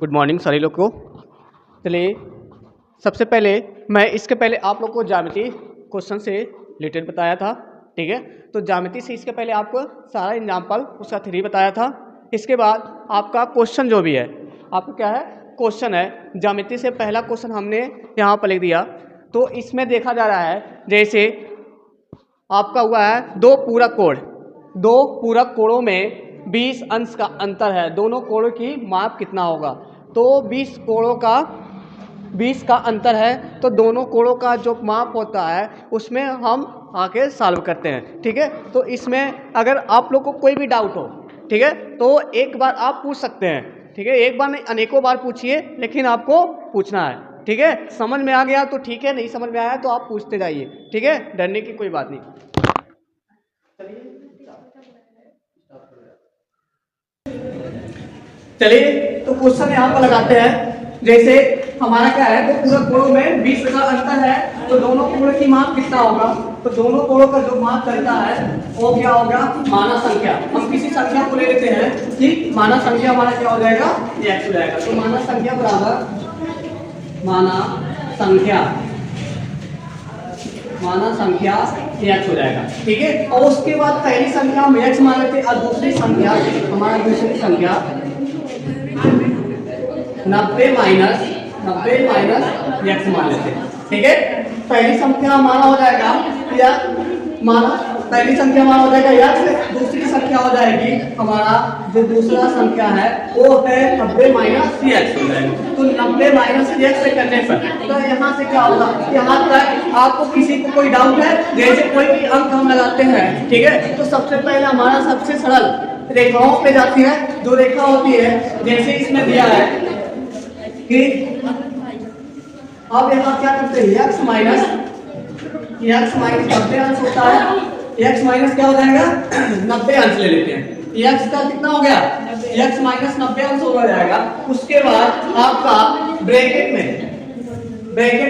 Good morning सभी लोग को। चलिए सबसे पहले मैं इसके पहले आप लोग को ज्यामिति क्वेश्चन से रिलेटेड बताया था, ठीक है। तो ज्यामिति से इसके पहले आपको सारा एग्जाम्पल उसका 3 बताया था। इसके बाद आपका क्वेश्चन जो भी है आपको क्या है, क्वेश्चन है। ज्यामिति से पहला क्वेश्चन हमने यहाँ पर लिख दिया। तो इसमें देखा जा रहा है जैसे आपका हुआ है दो पूरक कोणों में 20 अंश का अंतर है, दोनों कोणों की माप कितना होगा। तो 20 कोणों का 20 का अंतर है, तो दोनों कोणों का जो माप होता है उसमें हम आके सॉल्व करते हैं, ठीक है। तो इसमें अगर आप लोग को कोई भी डाउट हो, ठीक है, तो एक बार आप पूछ सकते हैं, ठीक है। एक बार नहीं अनेकों बार पूछिए, लेकिन आपको पूछना है, ठीक है। समझ में आ गया तो ठीक है, नहीं समझ में आया तो आप पूछते जाइए, ठीक है। डरने की कोई बात नहीं। चलिए तो क्वेश्चन यहाँ पर लगाते हैं। जैसे हमारा क्या है, तो पूरक कोणों में 20 का अंतर है, तो दोनों कोणों की माप कितना होगा। तो दोनों कोणों का जो माप करता है वो क्या होगा, मानक संख्या। हम किसी संख्या को ले लेते हैं कि मानक संख्या हमारा क्या हो जाएगा, x हो जाएगा। तो मानक संख्या बराबर मानक संख्या x हो जाएगा, ठीक है। और उसके बाद पहली संख्या हम x मान लेते हैं और दूसरी संख्या 90 माइनस x मान लेते हैं, ठीक है। पहली संख्या हमारा हो जाएगा x, दूसरी संख्या हो जाएगी हमारा जो दूसरा संख्या है वो है 90 माइनस x हो जाएगा। तो 90 माइनस x से करने पर तो यहाँ से क्या होगा, यहाँ तक आपको किसी को कोई डाउट है, जैसे कोई भी अंक हम लगाते हैं, ठीक है। तो सबसे पहले हमारा सबसे सरल रेखाओं पे जाती है। जो रेखा होती है जैसे इसमें दिया है कि अब यहाँ क्या करते हैं, x माइनस 90 अंश होता है। x माइनस क्या हो जाएगा, 90 अंश ले लेते हैं। x का कितना हो गया, x माइनस 90 अंश हो जाएगा। उसके बाद आपका ब्रैकेट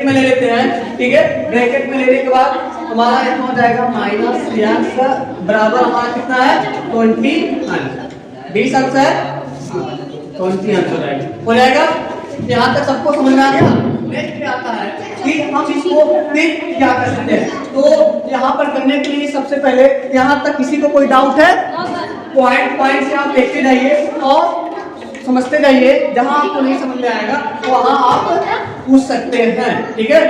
में ले लेते हैं, ठीक है। ब्रैकेट में लेने के बाद हमारा यहाँ हो जाएगा माइनस x बराबर हमारा कितना है 20 अंश। 20 अंश है 20 अंश हो जाएगा। यहाँ तक सबको समझ में आ गया। नेक्स्ट क्या आता है कि हम इसको क्या कर सकते हैं। तो यहाँ पर करने के लिए सबसे पहले यहाँ तक किसी को कोई डाउट है, पॉइंट से आप देखते जाइए और समझते जाइए। जहाँ आपको नहीं समझ में आएगा वहाँ आप पूछ सकते हैं, ठीक है।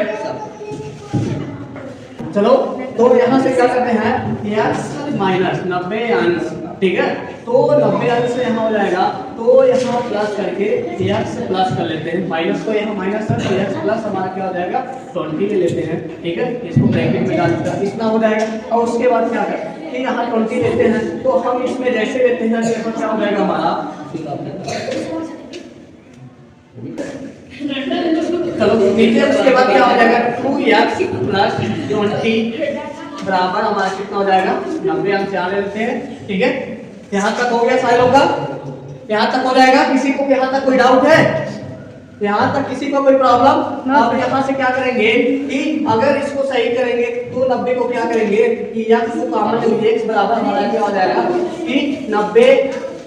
चलो तो यहाँ से क्या करते हैं, x माइनस 90 अंश, ठीक है। तो 90 अंश से यहाँ हो जाएगा, तो यहाँ प्लस करके x प्लस कर लेते हैं। माइनस को यहाँ माइनस है, तो x प्लस हमारा क्या हो जाएगा 20 ले लेते हैं, ठीक है। इसको ब्रैकेट में डाल देते हैं, इतना हो जाएगा। और उसके बाद क्या करते हैं कि यहाँ 20 लेते हैं, तो हम इसमें जैसे लेते हैं तो क्या हो जाएगा हमारा, चलो नीचे। उसके बाद क्या हो जाएगा 2x प्लस 20 बराबर हमारा कितना हो जाएगा 90 अंश यहाँ ले लेते हैं, ठीक है। यहाँ तक हो गया सारे लोग का, यहाँ तक हो जाएगा। किसी को यहाँ तक कोई डाउट है, यहाँ तक किसी को कोई प्रॉब्लम। आप यहाँ से क्या करेंगे कि अगर इसको सही करेंगे तो 90 को क्या करेंगे कि x को कॉमन लेंगे। x बराबर हमारा क्या हो जाएगा कि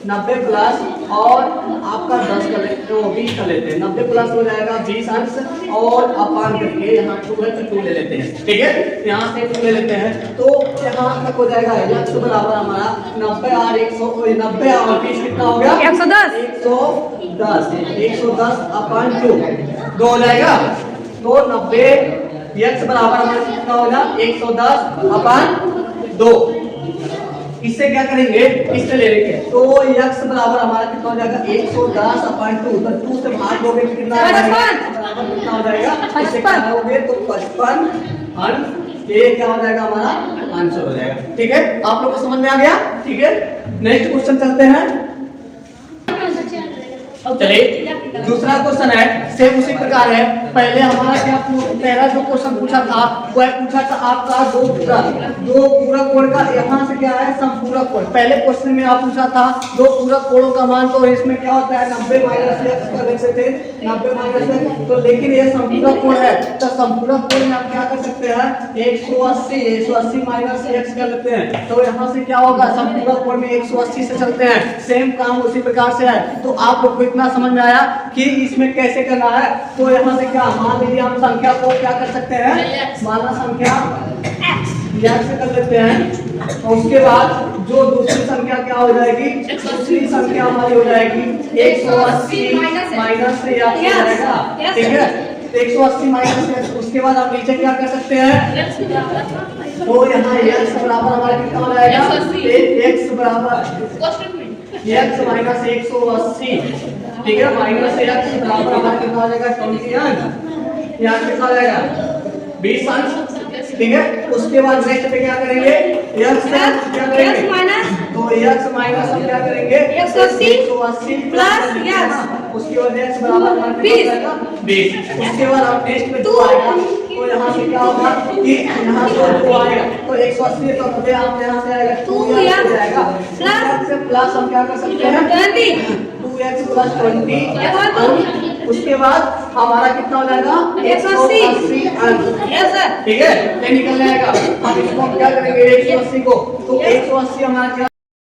90 प्लस और आपका 10 कर लेते तो 20 कर लेते हैं। 90 प्लस हो जाएगा 20 अंश और अपान करके यहाँ 2 है तो 2 ले लेते हैं, ठीक है। यहाँ से 2 ले लेते हैं, तो यहाँ तक हो जाएगा x बराबर हमारा 90 और 90 और 20 कितना हो गया 110 अपान 2 हो जाएगा। तो 90 x बराबर हमारा कितना होगा 110 अपान 2। इससे क्या करेंगे, इससे ले लेंगे, तो x बराबर हमारा कितना हो जाएगा 110 अपान 2। तो 2 से भाग दोगे कितना हो जाएगा, इससे क्या करोगे तो 55 अंश। ये क्या हो जाएगा हमारा आंसर हो जाएगा, ठीक है। आप लोग को समझ में आ गया, ठीक है। नेक्स्ट क्वेश्चन चलते हैं। चलिए दूसरा क्वेश्चन है, सेम उसी प्रकार है। पहले हमारा क्या पहला जो क्वेश्चन पूछा था वो पूछा था आपका दो पूरक कोण का, यहाँ से क्या है समपूरक कोण। पहले क्वेश्चन में आप पूछा था दो पूरक कोणों का मान, तो इसमें क्या होता है 90 माइनस x कर देते थे 90 माइनस, तो लेकिन ये समपूरक कोण है, तो समपूरक कोण में आप क्या कर सकते हैं 180 माइनस x कर लेते हैं। तो यहाँ से क्या होगा समपूरक कोण में 180 से चलते हैं, सेम काम उसी प्रकार से है। तो आप लोग को इतना समझ में आया कि इसमें कैसे करना है। तो यहाँ से क्या मान लीजिए हम संख्या को क्या कर सकते हैं, माना संख्या x से कर लेते हैं। और उसके बाद जो दूसरी संख्या क्या हो जाएगी, दूसरी संख्या हमारी हो जाएगी 180 माइनस से x हो जाएगा, ठीक है। 180 माइनस से, उसके बाद हम नीचे क्या कर सकते हैं, तो यहाँ x बराबर हमारा कितना हो जाएगा, x बराबर x माइनस 180, ठीक है। माइनस x बराबर हमारा कितना हो जाएगा 20, यहाँ कितना हो जाएगा 20 अंश, ठीक है। उसके बाद नेक्स्ट पे क्या करेंगे, x क्या करेंगे, तो x माइनस हम क्या करेंगे 180 प्लस x, उसके बाद x बराबर हमारा कितना हो जाएगा 20। उसके बाद हम नेक्स्ट में 2 आएगा, तो यहाँ से क्या होगा कि यहाँ से 2 आएगा, तो 180 तो मुझे आप यहाँ से आएगा 2x हो जाएगा, प्लस हम क्या कर सकते हैं 2x प्लस 20। उसके बाद हमारा कितना हो जाएगा 180, ठीक है। ये निकल जाएगा। हम इसको क्या करेंगे 180 को, तो 180 हमारा